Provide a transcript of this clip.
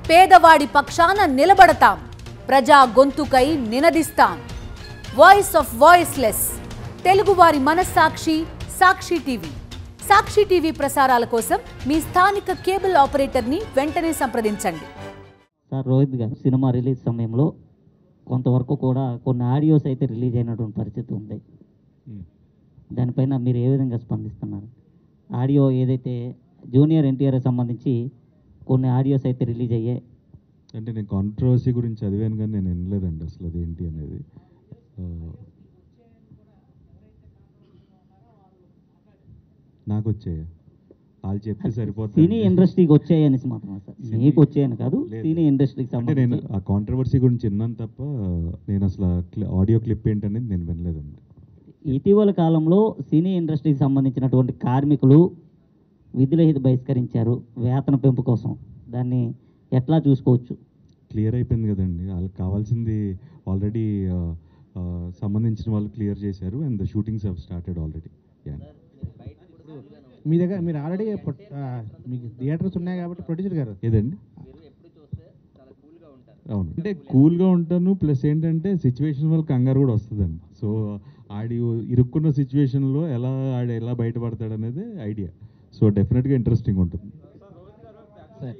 పేదవాడి పక్షాన నిలబడతాం, ప్రజా గొంతుకై నినదిస్తాం. వాయిస్ ఆఫ్ వాయిస్లెస్, తెలుగువారి మనస్సాక్షి సాక్షి టీవీ. సాక్షి టీవీ ప్రసారాల కోసం మీ స్థానిక కేబుల్ ఆపరేటర్ని వెంటనే సంప్రదించండి. సార్, రోహిత్ గారు సినిమా రిలీజ్ సమయంలో కొంతవరకు కూడా కొన్ని ఆడియోస్ అయితే రిలీజ్ అయినటువంటి పరిస్థితి ఉంది. దానిపైన మీరు ఏ విధంగా స్పందిస్తున్నారు? ఆడియో ఏదైతే జూనియర్ ఎన్టీఆర్ సంబంధించి కొన్ని ఆడియోస్ అయితే రిలీజ్ అయ్యాయి. అంటే నేను కాంట్రవర్సీ గురించి చదివాను కానీ నేను వినలేదండి అసలు అది ఏంటి అనేది. నాకు వచ్చాయి, వాళ్ళు చెప్తే సరిపోతుంది. సినీ ఇండస్ట్రీకి వచ్చాయి అనేసి మాత్రమే సార్, మీకు వచ్చాయని కాదు, సినీ ఇండస్ట్రీకి అంటే నేను ఆ కాంట్రవర్సీ గురించి విన్నాను తప్ప నేను అసలు ఆడియో క్లిప్ ఏంటనేది నేను వినలేదండి. ఇటీవల కాలంలో సినీ ఇండస్ట్రీకి సంబంధించినటువంటి కార్మికులు విధులహిత బహిష్కరించారు వేతన పెంపు కోసం. దాన్ని ఎట్లా చూసుకోవచ్చు? క్లియర్ అయిపోయింది కదండి, వాళ్ళకి కావాల్సింది ఆల్రెడీ సంబంధించిన వాళ్ళు క్లియర్ చేశారు and the shootings have started already. మీ దగ్గర మీరు ఆల్రెడీ మీకు థియేటర్స్ ఉన్నాయి కాబట్టి ప్రొడ్యూసర్ గారు ఏదండి, అవును, అంటే కూల్గా ఉంటాను. ప్లస్ ఏంటంటే సిచ్యువేషన్ వల్ల కంగారు కూడా వస్తుందండి. సో ఆడి ఇరుక్కున్న సిచ్యువేషన్లో ఎలా బయటపడతాడు అనేది ఐడియా. సో డెఫినెట్గా ఇంట్రెస్టింగ్ ఉంటుంది. సార్.